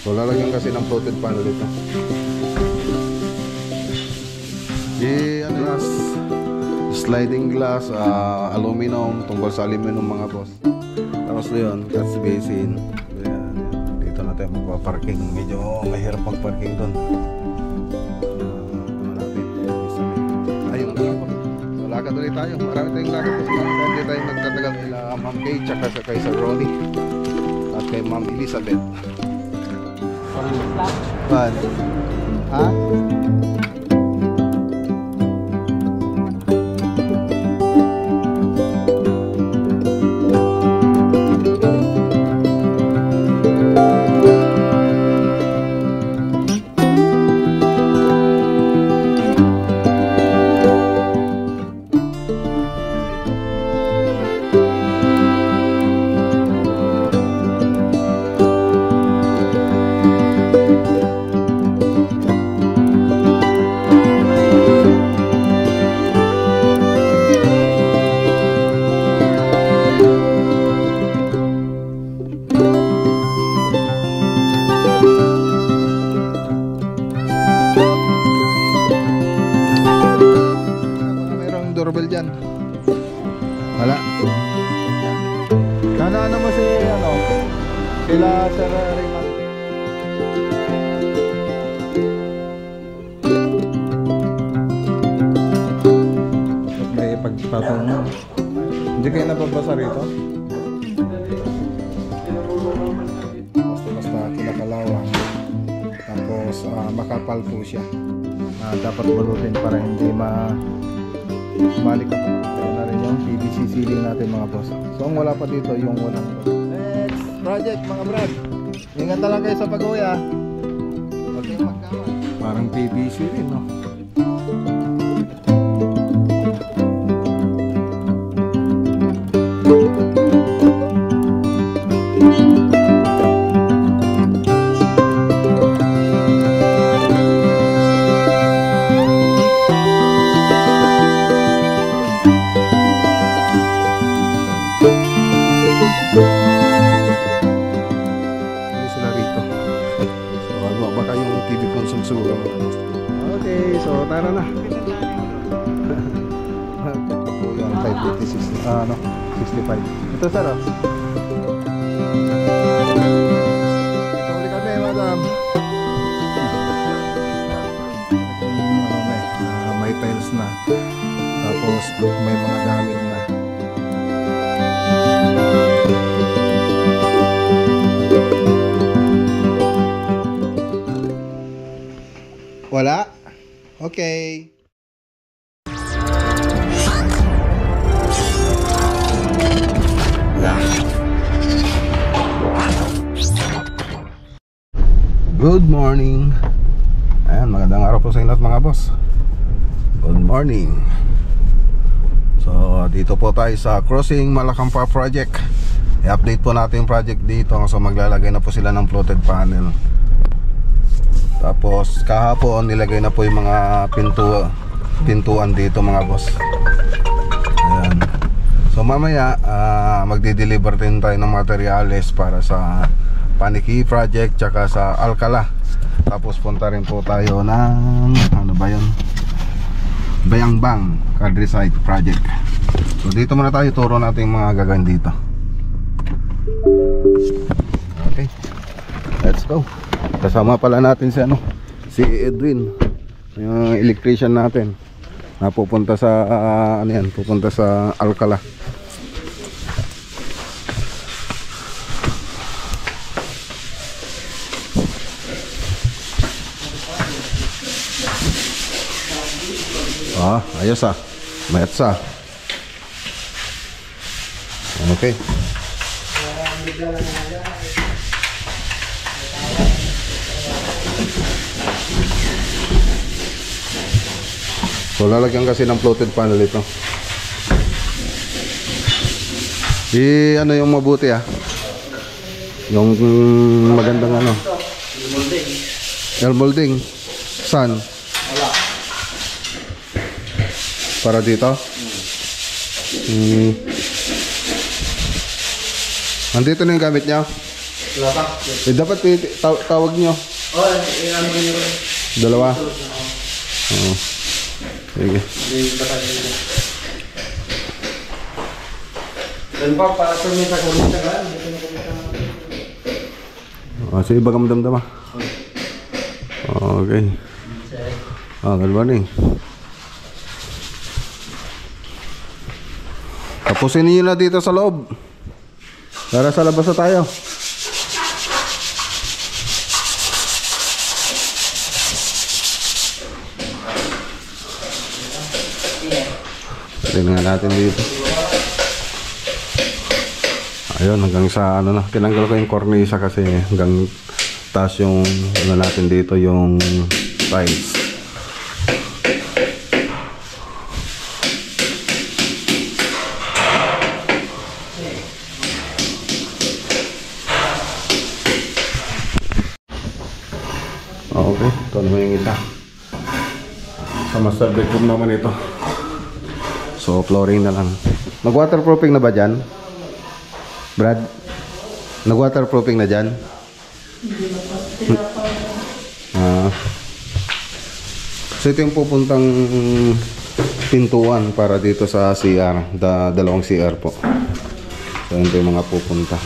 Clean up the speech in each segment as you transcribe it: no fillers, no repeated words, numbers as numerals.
So lalagyan kasi ng floated panel ito. Glass, sliding glass, aluminum, tungkol sa aluminum mga boss. Tapos yun, catch basin. Ayan. Dito na tayo magpa-parking. Medyo mahirap mag-parking doon. Ayun na po. So, lakad ulit tayo. Marami tayong lakad po. Hindi tayo magtatagal nila Ma'am Kay, tsaka kay Sir Ronnie at kay Ma'am Elizabeth. Pan? Ha? Doorbell dyan. Wala. Kanaan naman si sila Sir Raymond. May pagpapatungan. Hindi kayo napabasa rito? Basta kinakalawang. Tapos makapal po siya. Dapat balutin para hindi balik ako. Kaya na rin yung PVC ceiling natin mga boss. So ang wala pa dito yung walang next project mga brad. Ingat na lang kayo sa pag-uwi ha. Huwag kayong magkawan. Parang PVC rin no. Okay, so tara na. Ito yung 550, 65. Ito sir Ito ulit kami madam. May tiles na. Tapos may mga gamit na. Wala? Okay. Good morning. Ayan, magandang araw po sa inyo mga boss. Good morning. So, dito po tayo sa Crossing Malacampa project. I-update po natin yung project dito. So, maglalagay na po sila ng floated panel. Tapos kahapon nilagay na po yung mga pintuan dito mga boss. Ayan. So mamaya magde-deliver din tayo ng materyales para sa Paniki project tsaka sa Alcala. Tapos punta rin po tayo ng ano ba yun, Bayangbang Countryside project. So dito muna tayo, turo natin yung mga gagawin dito. Okay, let's go. Kasama pala natin si Edwin, yung electrician natin na pupunta sa pupunta sa Alcala. Ayos Metsa. Okay. So lalagyan kasi ng floated panel ito. Ano yung mabuti yung magandang air molding. Saan? Wala. Para dito? Nandito na yung gamit niya? Wala pa. Dapat tawag nyo. Oh, ano ba nyo? Dalawa? Oo. Sige. Dan pa, para sa mga kumita ka. Sige, bagam damdama. Okay. Good morning. Tapusin niyo na dito sa loob. Para sa labas na tayo. Tingnan natin dito. Ayun, hanggang sa ano na, tinanggal ko yung cornisa kasi hanggang taas yung ano natin dito, yung tiles. Okay, ito naman yung isa. Sa master bedroom naman ito. So, flooring na lang. Nag-waterproofing na ba dyan? Brad? Nag-waterproofing na dyan? So, ito yung pupuntang pintuan para dito sa CR. Dalawang CR po. So, ito yung mga pupunta.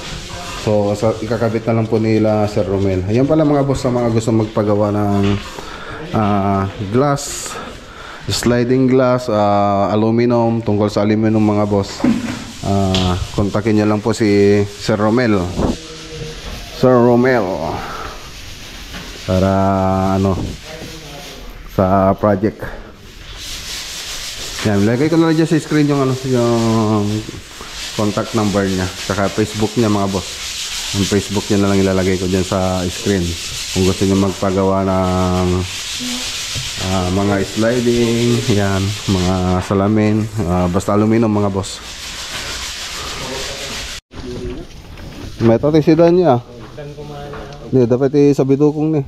So, ikakabit na lang po nila Sir Romel. Ayan pala mga boss, sa mga gusto magpagawa ng glass, sliding glass, aluminum, tungkol sa aluminum mga boss, kontakin nyo lang po si Sir Romel. Sir Romel para ano sa project. Yan, lagay ko na lang dyan sa screen yung ano, yung contact number niya, saka Facebook niya mga boss. Yung Facebook niya na lang ilalagay ko dyan sa screen kung gusto niyo magpagawa ng mga sliding, yan, mga salamin, basta aluminum mga boss. May tatisidan niya. Hindi, dapat sabidukong ni.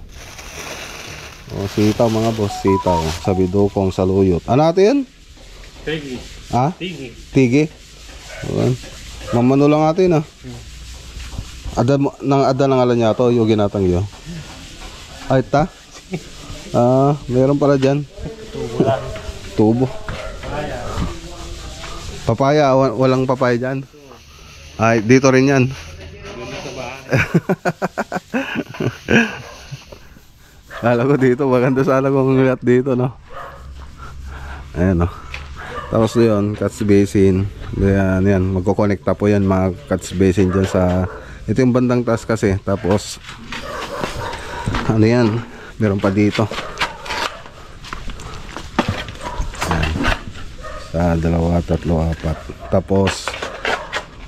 O, sitaw mga boss, sitaw. Sabidukong saluyot. Ano natin yan? Tigi. Ha? Tigi. Tigi? Ayan. Mamano lang natin Ada ng alam niya to, yung ginatang yun. Ay, ta? Meron pala dyan. Tubo lang. Tubo. Papaya, walang papaya dyan. Ay, dito rin yan. Kala ko dito, maganda sana kung ngilat dito, no? Ayan, no? Tapos yun, catch basin. Yan, magkokonekta po yan mga catch basin dyan sa... Ito yung bandang taas kasi. Tapos ano yan, meron pa dito. Ayan. Sa 2, 3, 4. Tapos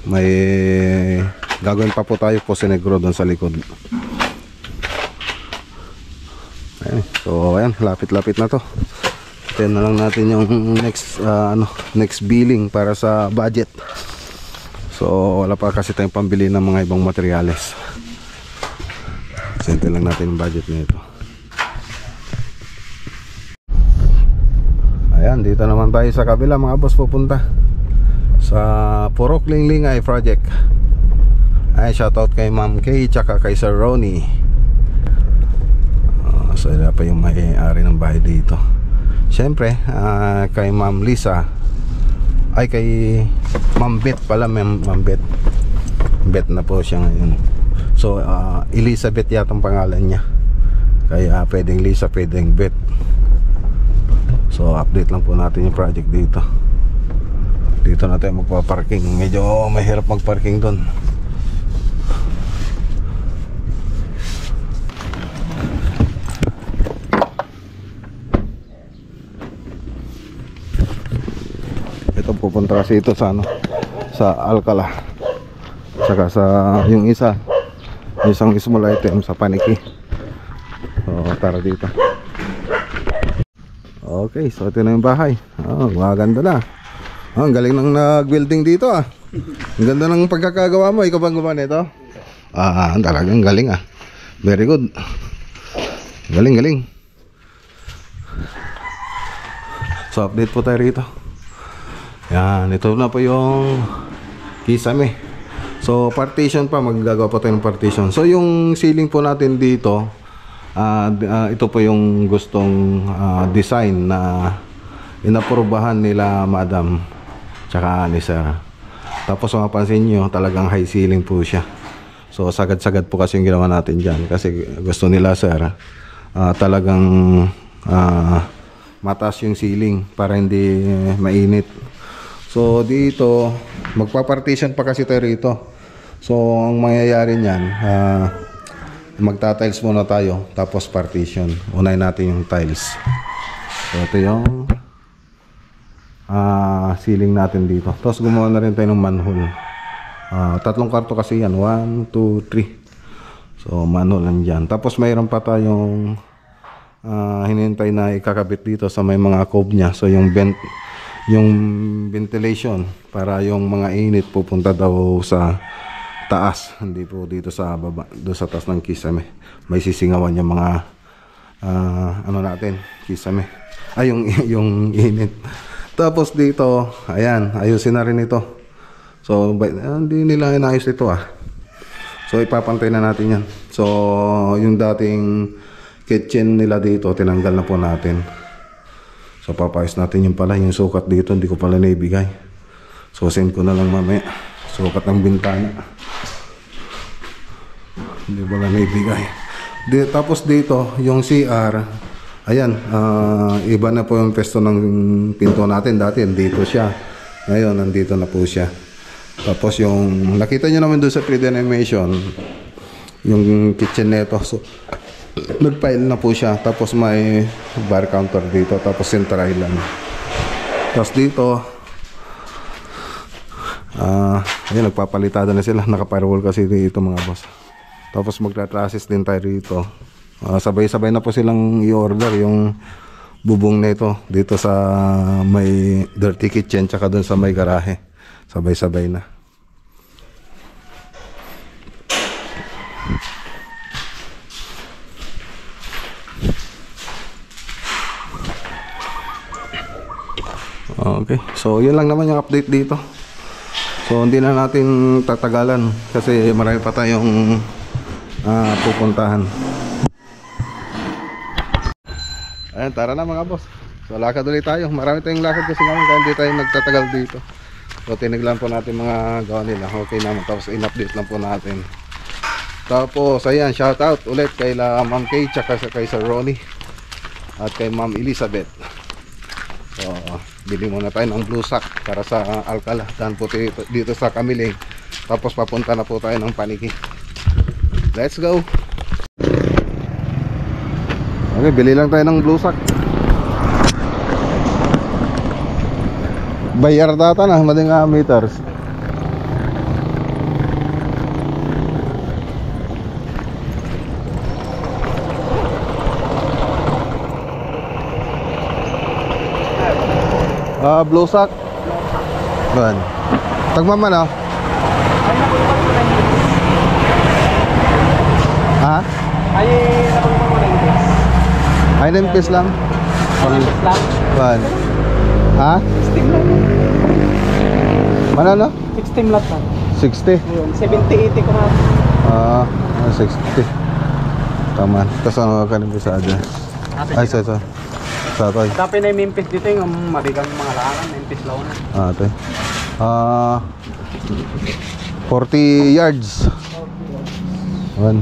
may gagawin pa po tayo po sinegro doon sa likod. Ayan. So ayan, lapit-lapit na to. Tignan na lang natin yung next billing para sa budget. So wala pa kasi tayong pambili ng mga ibang materyales. Sente lang natin yung budget nito. Ayan, dito naman tayo sa kabila mga boss, pupunta sa Purok Linglingay project. Ay, shoutout kay Ma'am Kay tsaka kay Sir Ronnie. So wala pa yung may-ari ng bahay dito. Siyempre kay Ma'am Lisa, ay kay Ma'am Bet pala, Ma'am Bet. Bet na po siya ngayon. So Elizabeth yatang pangalan niya. Kaya pwedeng Lisa, pwedeng Bet. So update lang po natin yung project dito. Dito na tayo magpa-parking. Medyo mahirap mag-parking doon. Ito pupunta kasi ito sa sa Alcala. Saka sa yung isang small item sa Paniki. So tara dito. Okay, so ito na yung bahay. Maganda na. Ang galing ng nag-building dito Ang ganda ng pagkakagawa mo. Ikaw bang gumawa nito? Talagang galing Very good. Galing. So update po tayo rito. Yan, ito na po yung kisame. So partition pa, maggagawa pa tayo ng partition. So yung ceiling po natin dito, ito po yung gustong design na inaprubahan nila Madam tsaka ni Sir. Tapos mapapansin nyo, talagang high ceiling po siya. So sagad-sagad po kasi yung ginawa natin dyan, kasi gusto nila Sir talagang mataas yung ceiling para hindi mainit. So dito magpa-partition pa kasi tayo rito. So ang mangyayari niyan, magta-tiles muna tayo tapos partition. Unahin natin yung tiles. So ito yung ceiling natin dito. Tapos gumawa na rin tayo ng manhole. 3 kwarto kasi yan, 1, 2, 3. So manhole lang dyan. Tapos mayroon pa tayong hinihintay na ikakabit dito sa may mga cove nya. So yung ventilation para yung mga init pupunta daw sa taas, hindi po dito sa baba, doon sa taas ng kisame. May sisingawan yung mga ano natin, kisame. Yung init. Tapos dito, ayan, ayusin na rin ito. So hindi nila inayos ito So ipapantay na natin yan. So yung dating kitchen nila dito, tinanggal na po natin. So papayos natin yung pala, yung sukat dito hindi ko pala naibigay. So send ko na lang mamaya. Sukat ng bintana, hindi pala naibigay. Tapos dito yung CR, ayan, iba na po yung pesto ng pinto natin. Dati dito siya, ngayon nandito na po siya. Tapos yung nakita nyo naman doon sa 3D animation, yung kitchen neto, so nag-pile na po siya. Tapos may bar counter dito, tapos center island. Tapos dito ayan, nagpapalitada na sila, naka-firewall kasi dito mga boss. Tapos magta-trusses din tayo dito. Sabay-sabay na po silang i-order yung bubong nito dito sa may dirty kitchen tsaka dun sa may garahe. Sabay-sabay na. Okay, so yun lang naman yung update dito. So hindi na natin tatagalan kasi marami pa tayong pupuntahan. Ayan, tara na mga boss. So lakad ulit tayo. Marami tayong lakad kasi naman kaya hindi tayo nagtatagal dito. So tiniglan po natin mga gawa nila. Okay naman, tapos in-update lang po natin. Tapos ayan, shout out ulit kay Ma'am Kay tsaka kay Sir Ronnie at kay Ma'am Elizabeth. So bili muna tayo ng blue sack para sa Alcala. Dan po dito sa Kamiling. Tapos papunta na po tayo ng Paniki. Let's go. Okay, bili lang tayo ng blue sack. Bayar data na, mading meters. Blue sack. Ban. Tagmama na. Ha? Ay, nakuha mo na yung piece. Ay, 9 piece lang. 9 piece lang? Ban. Ha? 16 lang. Mana no? 16 lang lang. 60. Ayun, 70-80 ko na. 60. Tama. Tapos ano ka rin sa ada? Ay, sa toy. Dapat na yung piece dito yung mabigang mga langan. 9 piece lang na. Ate. 40 yards. 1.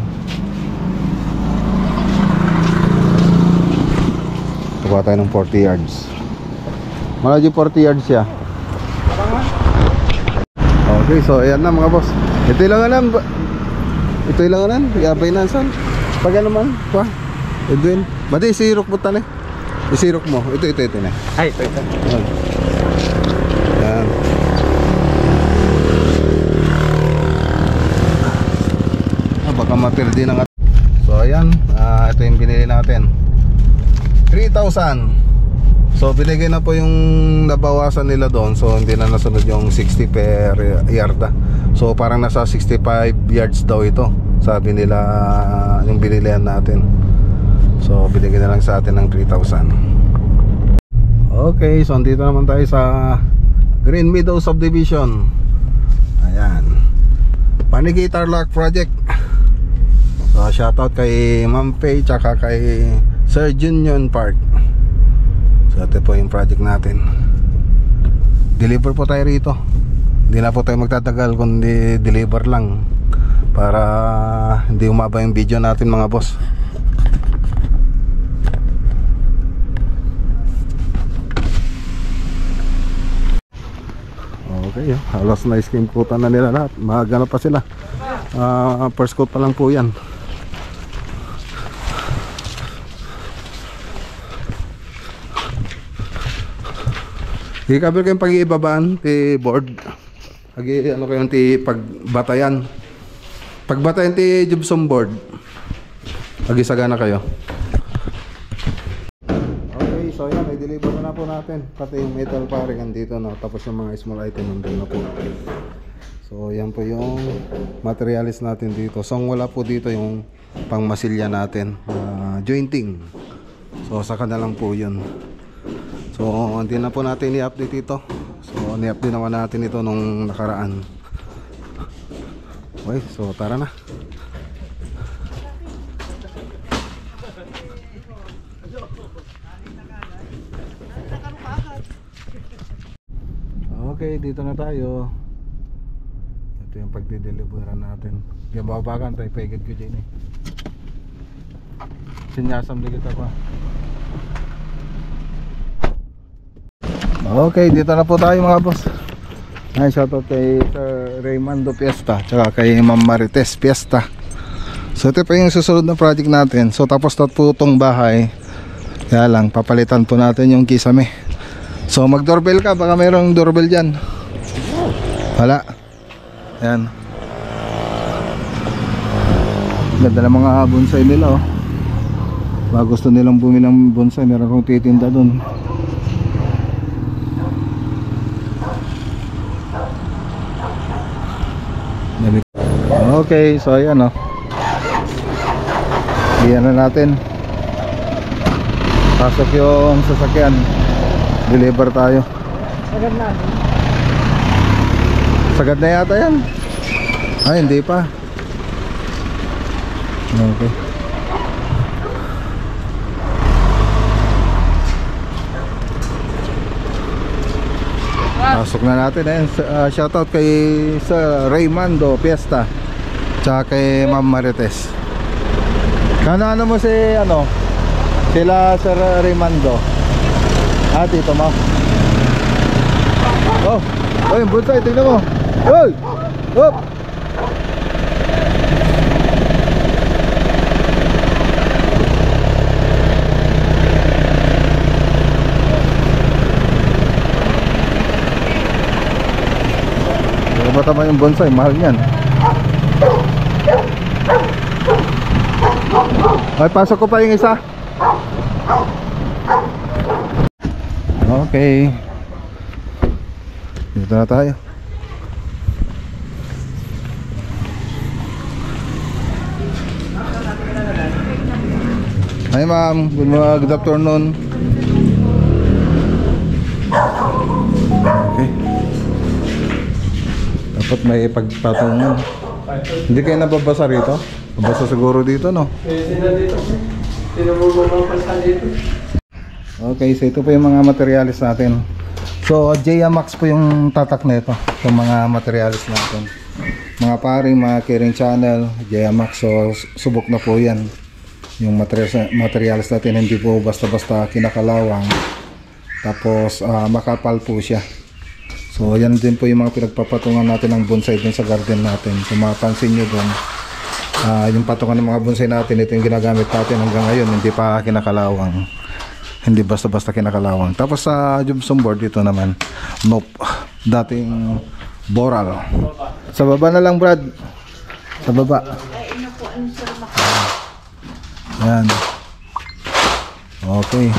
Kuha tayo ng 40 yards. Malayo 40 yards siya. Okay, so ayan na mga boss. Ito lang nan. Yabay na san. Pag ano man, pa. Edwin. Badi isirok mo tane. Isirok mo. Ito na. Ay, ito. Ayan. Baka mapirdi na nga. So ayan, ito yung binili natin. 3,000. So binigay na po yung nabawasan nila doon. So hindi na nasunod yung 60 per yarda. So parang nasa 65 yards daw ito, sabi nila yung binilihan natin. So binigay na lang sa atin ng 3,000. Okay, so andito naman tayo sa Green Meadow Subdivision. Ayan. Panigi Tarlac Project. So shoutout kay Ma'am Faye tsaka kay Sir Junior Park. So ito po yung project natin. Deliver po tayo rito. Hindi na po tayo magtatagal kundi deliver lang para hindi umaba yung video natin mga boss. Okay, halos na skim coatan na nila lahat. Maaga na pa sila. First coat pa lang po yan. Ikabil kayong pag-iibabaan ti board. Ano kayong ti pagbatayan. Pagbatayan ti gypsum board. Pagisagana kayo. Okay, so yan, i-deliver na po natin. Pati yung metal paring andito na. Tapos yung mga small item nandun na po. So yan po yung materialis natin dito. So wala po dito yung pangmasilya natin. Jointing. So saka na lang po yun. So hindi na po natin i-update ito. So ni-update naman natin ito nung nakaraan. Okay, so tara na. Okay, dito na tayo. Ito yung pagdideliveran natin. Yung babakan tayo, paigid ko dyan eh. Sinyasam din kita pa. Okay, dito na po tayo mga boss. Ay, shoutout kay Sir Raymando Fiesta tsaka kay Ma'am Marites Fiesta. So ito pa yung susunod na project natin. So tapos na po itong bahay. Kaya lang, papalitan po natin yung kisame. So mag-doorbell ka, baka mayroong doorbell dyan. Wala. Ayan. Ganda ng mga bonsai nila oh. Baka gusto nilang bumili ng bonsai, meron kong titinda dun. Okay, so ayan oh. Iyan na natin. Pasok yung sasakyan. Deliver tayo. Sagad na. Sagad na yata yan. Ay, hindi pa. Okay. Pasok na natin. Ayan, shoutout kay Sir Raymando Fiesta tsaka kay Ma'am Marites. Ano mo si ano? Sila Sir Raymando. Dito mo. Oh, oh yung bonsai, tingnan mo. Hoy! Hop! Ano ba tama yung bonsai? Mahal yan. Ay, pasok ko pa yung isa. Okay. Dito na tayo. Hi ma'am, good afternoon. Okay. Dapat may pagpatungan. Hindi kayo nababasa rito? Nabasa siguro dito, no? Okay, so ito po yung mga materialis natin. So JMax po yung tatak nito, yung mga materialis natin. Mga paring, mga carrying channel, JMax. So subok na po yan. Yung materialis natin, hindi po basta-basta kinakalawang. Tapos makapal po siya. So yan din po yung mga pinagpapatungan natin ng bonsai dun sa garden natin. Kung mapansin nyo dun, yung patungan ng mga bonsai natin, ito yung ginagamit natin hanggang ngayon, hindi pa kinakalawang. Hindi basta-basta kinakalawang. Tapos sa gypsum board dito naman, nope, dating boral. Sa baba na lang, Brad. Sa baba. Yan. Okay.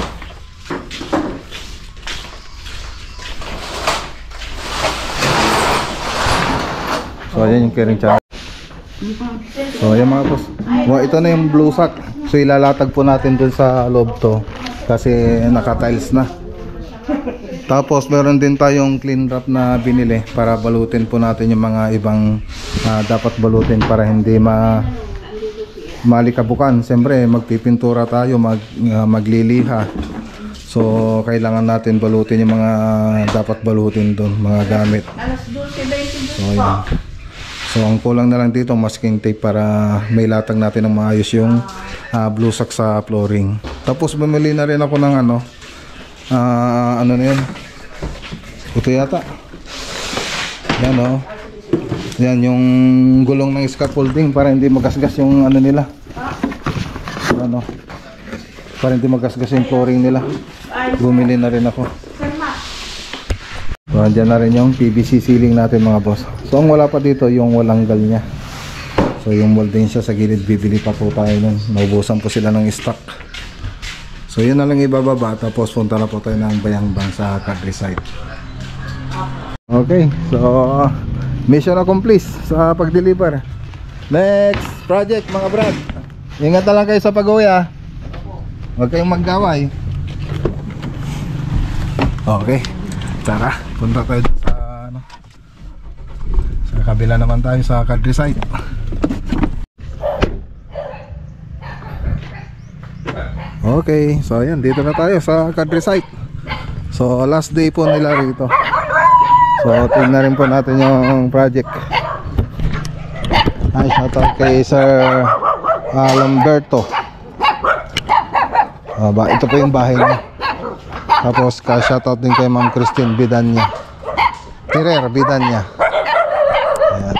So ayan yung carrying channel. So ayan mga boss. Well, ito na yung blue sack. So ilalatag po natin dun sa loob to. Kasi naka-tiles na. Tapos meron din tayong clean wrap na binili para balutin po natin yung mga ibang dapat balutin para hindi malikabukan. Siyempre magpipintura tayo, magliliha, so kailangan natin balutin yung mga dapat balutin doon, mga gamit. So yun. So ang kulang na lang dito masking tape para may latag natin ng maayos yung blusak sa flooring. Tapos bumili na rin ako ng ano na yun, ito yata yan, oh. Yan yung gulong ng scaffolding para hindi magasgas yung ano nila, ano, para hindi magasgas yung flooring nila. Bumili na rin ako. So andyan na rin yung PVC ceiling natin mga boss. So ang wala pa dito yung walang gal nya. So yung molding siya sa gilid, bibili pa po tayo nun. Naubusan po sila ng stock. So yun na lang ibababa, tapos punta na po tayo ng Bayambang sa Cadre site. Okay, so mission accomplished sa pag-deliver. Next project mga brad. Ingat na lang kayo sa pag-uwi ha. Huwag kayong magdaway. Okay, tara, punta tayo sa ano, sa kabila naman tayo sa Cadre site. Okay, so ayan, dito na tayo sa Cadre site. So last day po nila rito. So tingnan rin po natin yung project. Ay, shoutout kay Sir Lamberto. Ito po yung bahay niya. Tapos ka-shoutout din kay Ma'am Christine Bidanya, Ferrer Bidanya. Ayan.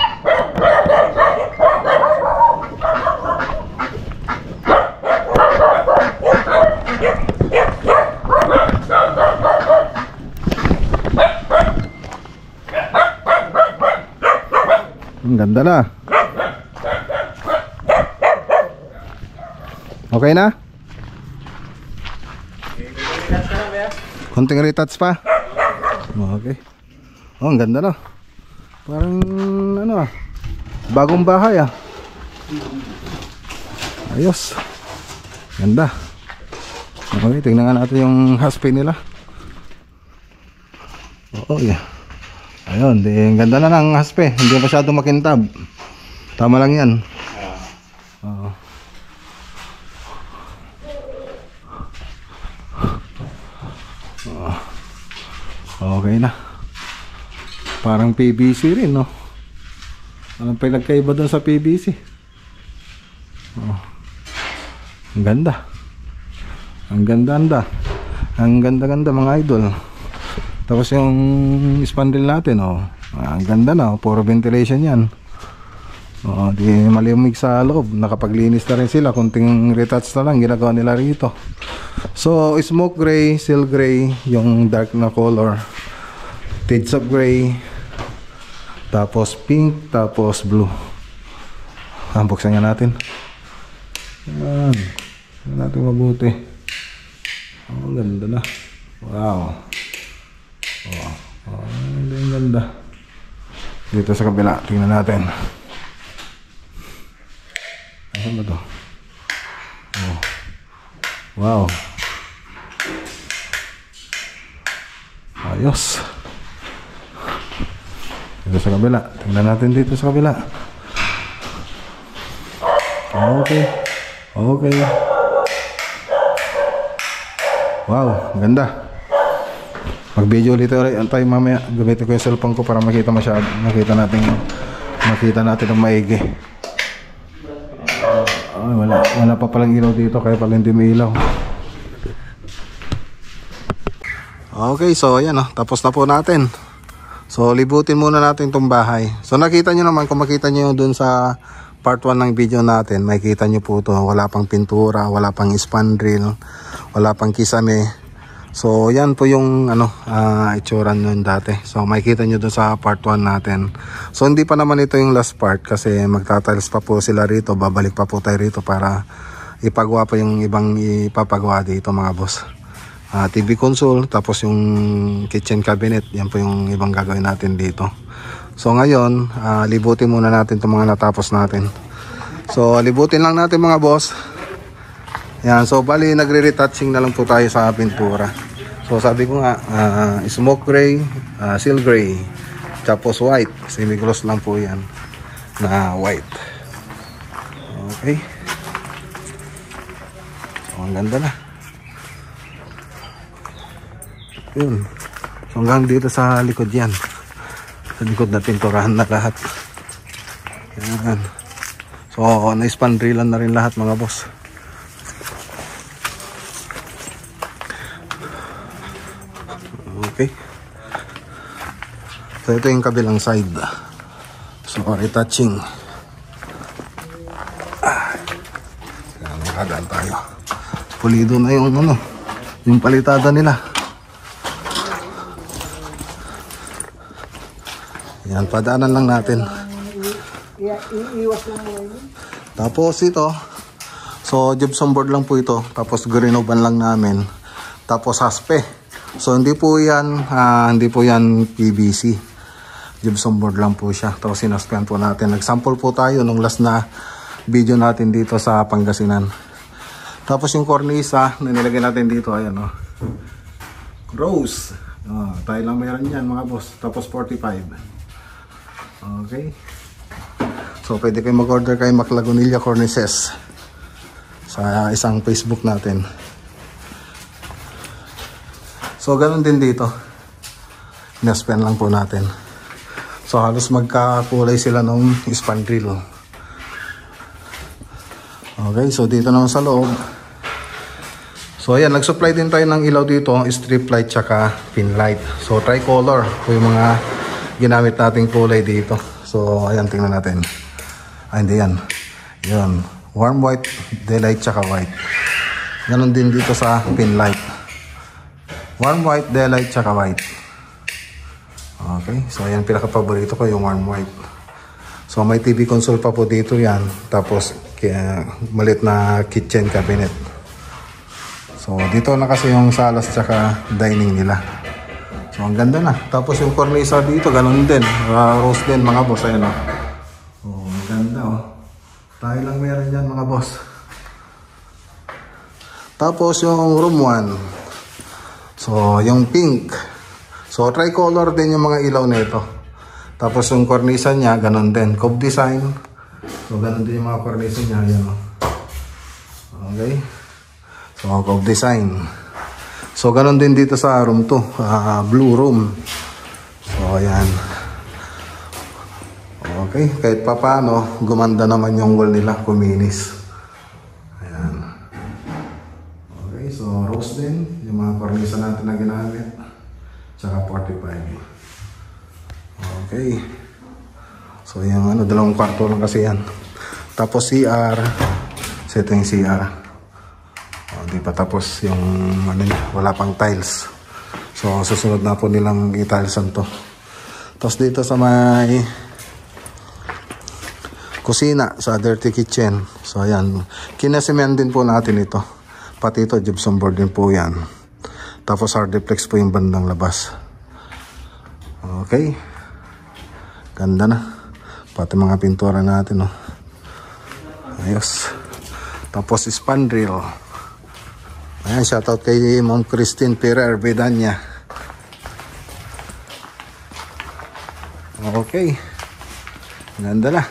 Ang ganda na. Okay na? Konting retouch pa? Okay. Oh, ang ganda na. Parang ano bagong bahay ah. Ayos. Ganda. Okay, tingnan nga natin yung haspe nila. Oo, yeah. Ayun, ang ganda na ng haspe. Hindi masyado makintab. Tama lang yan. Oo. Okay na. Parang PVC rin, no? Anong pinagkaiba doon sa PVC? Oh. Ang ganda. Ang ganda-ganda. Ang ganda-ganda mga idol. Tapos yung spandrel natin, oh. Ang ganda na, oh. Puro ventilation yan. Oh, di malimig sa loob. Nakapaglinis na rin sila. Kunting retouch na lang ginagawa nila rito. So smoke gray, seal gray, yung dark na color, shades of gray, tapos pink, tapos blue. Buksan nga natin. Yan. Tingnan natin mabuti. Oh, ganda na. Wow. Oh, ang ganda. Dito sa kabila, tingnan natin. Ano ba to? Oh. Wow. Ayos. Dito sa kabila. Tingnan natin dito sa kabila. Okay. Okay. Wow, ganda. Mag-video ulit tayo mamaya. Gamitin ko yung cellphone ko para makita natin ang maigi. Wala pa palang ilaw dito, kaya pala hindi may ilaw. Okay, so ayan, tapos na po natin. So libutin muna natin itong bahay. So nakita nyo naman, kung makita nyo dun sa part 1 ng video natin, makikita nyo po ito, wala pang pintura, wala pang spandrel, wala pang kisame. So yan po yung itsura nun dati. So makikita nyo dun sa part 1 natin. So hindi pa naman ito yung last part, kasi magtatiles pa po sila rito. Babalik pa po tayo rito para ipagawa pa yung ibang ipapagawa dito mga boss. TV console, tapos yung kitchen cabinet, yan po yung ibang gagawin natin dito. So ngayon, libutin muna natin itong mga natapos natin. So libutin lang natin mga boss. Yan, so bali nagre-retouching na lang po tayo sa pintura. So sabi ko nga, smoke gray, seal gray, tapos white, semi-gloss lang po yan. na white. Okay. So, ang ganda na. Yun. So, hanggang dito sa likod yan. Sa likod na pinturahan na lahat. Yan. So, na-spandrilan na rin lahat mga boss. Okay. So, ito yung kabilang side. So, retouching. Yan, makadaan tayo. Pulido na yung ano, yung palitada nila. Yan, padaanan lang natin. Tapos ito, so gypsum board lang po ito. Tapos grinoban lang namin. Tapos haspe. So hindi po yan PVC. Gypsum board lang po siya. Tapos sinaspehan po natin. Nagsample po tayo nung last na video natin dito sa Pangasinan. Tapos yung cornisa na nilagay natin dito, ayan o. Rose. Tayo lang mayroon yan mga boss. Tapos 45. Okay. So pwede kayo mag-order kay Maclagonilla Cornices sa isang Facebook natin. So ganun din dito. Naspen lang po natin. So halos magkakulay sila nung spandrel. Okay, so dito naman sa loob. So ayan, nag-supply din tayo ng ilaw dito, strip light tsaka pin light. So tricolor po yung mga ginamit nating kulay dito. So ayan, tingnan natin. Ay, hindi yan. Yun. Warm white, daylight, tsaka white. Ganon din dito sa pin light. Warm white, daylight, tsaka white. Okay. So ayan, pinaka-paborito ko yung warm white. So may TV console pa po dito yan. Tapos malit na kitchen cabinet. So dito na kasi yung salas tsaka dining nila. So ang ganda na. Tapos yung cornisa dito, ganun din. Rose din mga boss. Ayan o. Oh, ang ganda o. Tayo lang meron dyan mga boss. Tapos yung room 1. So yung pink. So tricolor din yung mga ilaw nito. Tapos yung cornisa niya, ganun din. Cove design. So ganun din yung mga cornisa niya. Ayan o. Okay. So cove design. So, ganun din dito sa room 2, blue room. So, ayan. Okay, kahit pa paano, gumanda naman yung wall nila, kuminis. Ayan. Okay, so rose din, yung mga cornisa natin na ginamit. Tsaka 45. Okay. So, yung dalawang kwarto lang kasi yan. Tapos CR. So, ito yung CR. Di pa tapos yung wala pang tiles. So susunod na po nilang i-tilesan to. Tapos dito sa may kusina, sa dirty kitchen. So ayan, kinasimen din po natin ito. Pati ito gypsum board din po yan. Tapos hardiplex po yung bandang labas. Okay. Ganda na. Pati mga pintura natin, oh. Ayos. Tapos spandrel. Ayan, shoutout kay Ma'am Christine Pereira Bedanya. Okay. Ganda na.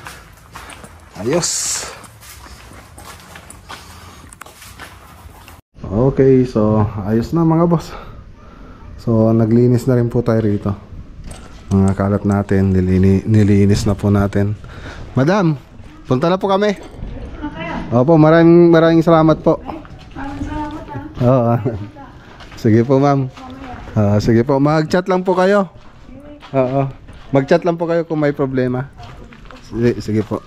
Ayos. Okay, so ayos na mga boss. So naglinis na rin po tayo rito. Mga kalat natin, nilinis na po natin. Madam, punta na po kami. Opo, maraming salamat po. Oo. Sige po ma'am. Sige po, mag-chat lang po kayo. Oo. Mag-chat lang po kayo kung may problema. Sige po.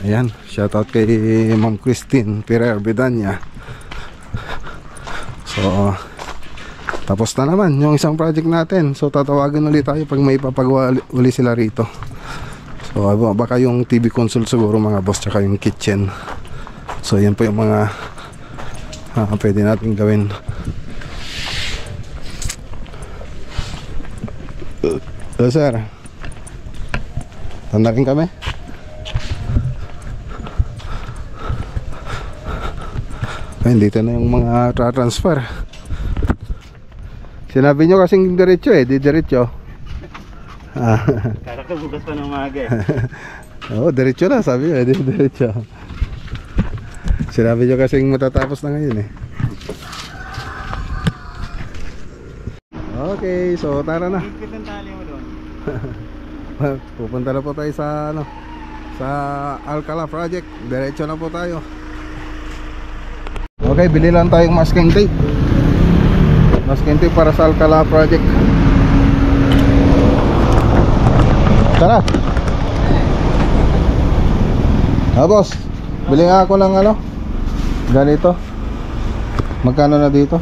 Ayan, shoutout kay Ma'am Christine Pereira Bedanya. So tapos na naman yung isang project natin. So tatawagan ulit tayo pag may ipapagawa uli sila rito. So baka yung TV console siguro mga boss, tsaka yung kitchen. So yan po yung mga pwede natin gawin. Sir, tanda rin kami. Ayun, dito na yung mga transfer. Sinabi nyo kasing diretso di diretso. Kakakabukas pa ng umaga eh. Oo, diretso na, sabi niya, diretso. Sinabi niyo kasing matatapos na ngayon eh. Okay, so tara na. Higpit ang tali mo doon. Pupunta na po tayo sa ano, sa Alcala project. Diretso na po tayo. Okay, bili lang tayong masking tape. Masking tape para sa Alcala project. Tara. Boss, bili nga ako ng ano, ganito. Magkano na dito?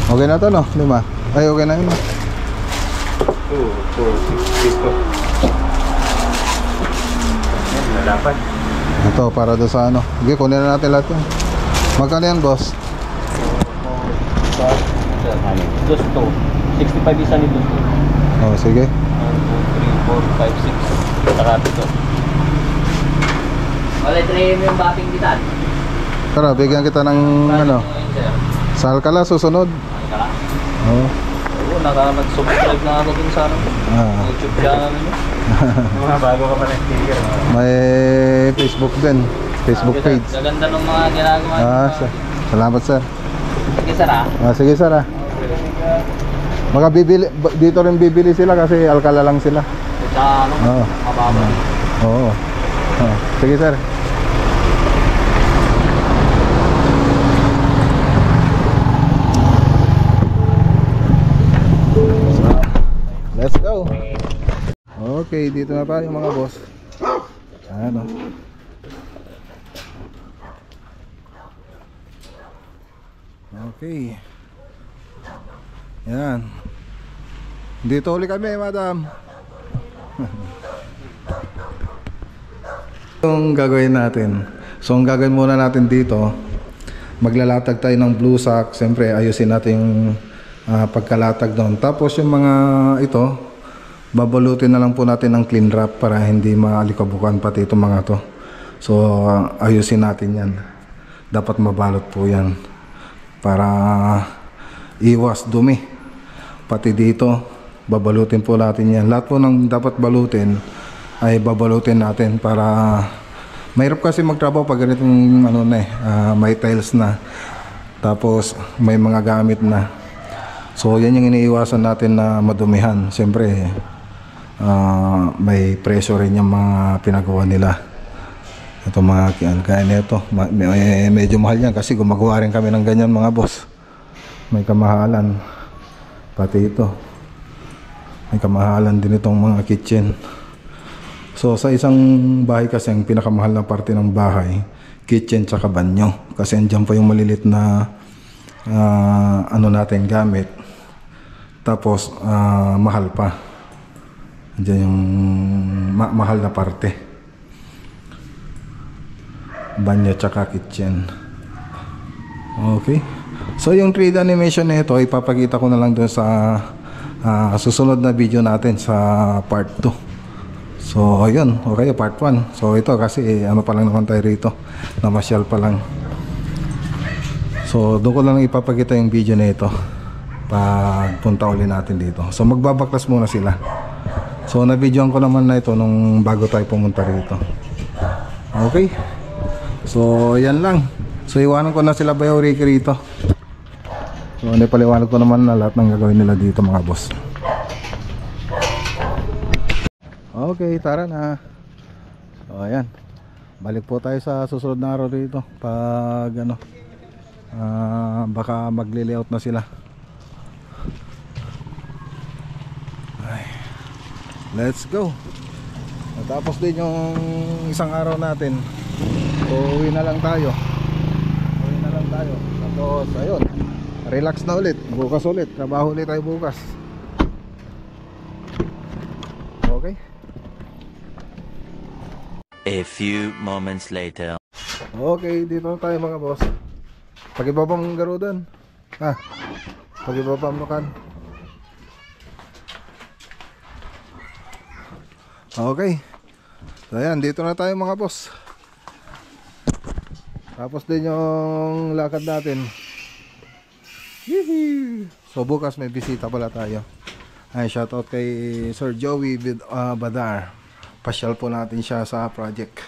Okay na to no? 5? Ay okay na yun no? 2, 4, 6, 6 dapat. Ito para doon sa ano. Sige, kunin na natin lahat yan. Magkano yan boss? Dos to 65 isa ni dos to. Oh sige. 1, 2, 3, 4, 5, 6 sarap ito. Wala tray yung bating bitan. Tara, bigyan kita ng ano, sa Alcala susunod. Alcala? Oo. Oo, nag-subscribe na ako dun sa ano, YouTube channel nyo. Mga bago ka pa na sticker. May Facebook din, Facebook page. Gaganda ng mga ginagawa. Salamat sir. Sige sir ha. Sige sir ha. Bibili, dito rin bibili sila kasi Alcala lang sila. Sa ano, mababa. Oo. Sige sir. Let's go. Okay, dito na tayo mga boss. Ano? Okay. Yan. Dito ulit kami, madam. Yung gagawin natin. So, ang gagawin muna natin dito, maglalatag tayo ng blue sack. Siyempre, ayusin natin yung pagkalatag doon. Tapos yung mga ito, babalutin na lang po natin ng clean wrap para hindi maalikabukan pati itong mga to. So ayusin natin yan. Dapat mabalot po yan para iwas dumi. Pati dito, babalutin po natin yan. Lahat po ng dapat balutin ay babalutin natin para mahirap kasi magtrabaho pag ganitong ano na may tiles na. Tapos may mga gamit na. So yan yung iniiwasan natin na madumihan. Siyempre may pressure rin yung mga pinagawa nila. Ito mga kaya nito medyo mahal yan kasi gumagawa rin kami ng ganyan mga boss. May kamahalan. Pati ito may kamahalan din itong mga kitchen. So sa isang bahay kasi ang pinakamahal na parte ng bahay, kitchen tsaka banyo. Kasi andyan pa yung malilit na ano natin gamit. Tapos mahal pa. Diyan yung mahal na parte. Banyo tsaka kitchen. Okay. So yung 3D animation na ito, ipapakita ko na lang doon sa susunod na video natin sa part 2. So ayun, okay, part 1. So ito kasi ano pa lang naman tayo rito. Namasyal pa lang. So doon ko lang ipapakita yung video na ito pag punta ulit natin dito. So magbabaklas muna sila. So na-videoan ko naman na ito nung bago tayo pumunta rito. Okay. So yan lang. So iwanan ko na sila Bayaw Ricky rito. So paliwanag ko naman na lahat ng gagawin nila dito mga boss. Okay, tara na. So ayan. Balik po tayo sa susunod na araw dito. Pag ano baka magli-layout na sila. Let's go. Natapos din yung isang araw natin. So uwi na lang tayo. Tapos ayun, relax na ulit. Bukas ulit, trabaho ulit tayo bukas. Okay. A few moments later. Okay, dito na tayo mga boss. Pag-ibabang garudan. Pag-ibabang lukan. Okay. So ayan, dito na tayo mga boss. Tapos din yung lakad natin. So bukas may bisita pala tayo. Ay, shoutout kay Sir Joey Badar. Pasyal po natin siya sa project.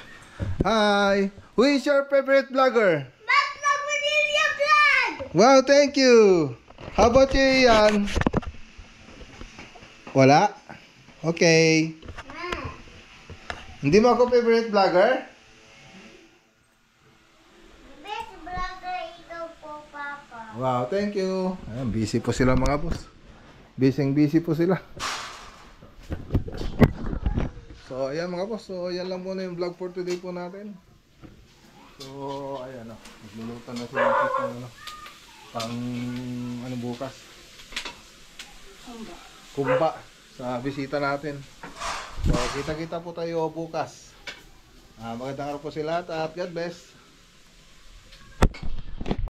Hi! Who is your favorite vlogger? Wow, thank you! How about you, Ian? Wala? Okay. Hindi mo ako favorite vlogger? Best vlogger ito po, Papa. Wow, thank you. Ayan, busy po sila mga boss. Busy po sila. So, ayan mga boss. So, ayan lang muna yung vlog for today po natin. So, ayan o. Nagluluto na sila ng pang ano bukas. Kumba. Sa bisita natin. So, kita-kita po tayo bukas. Magandang araw po sila at God bless.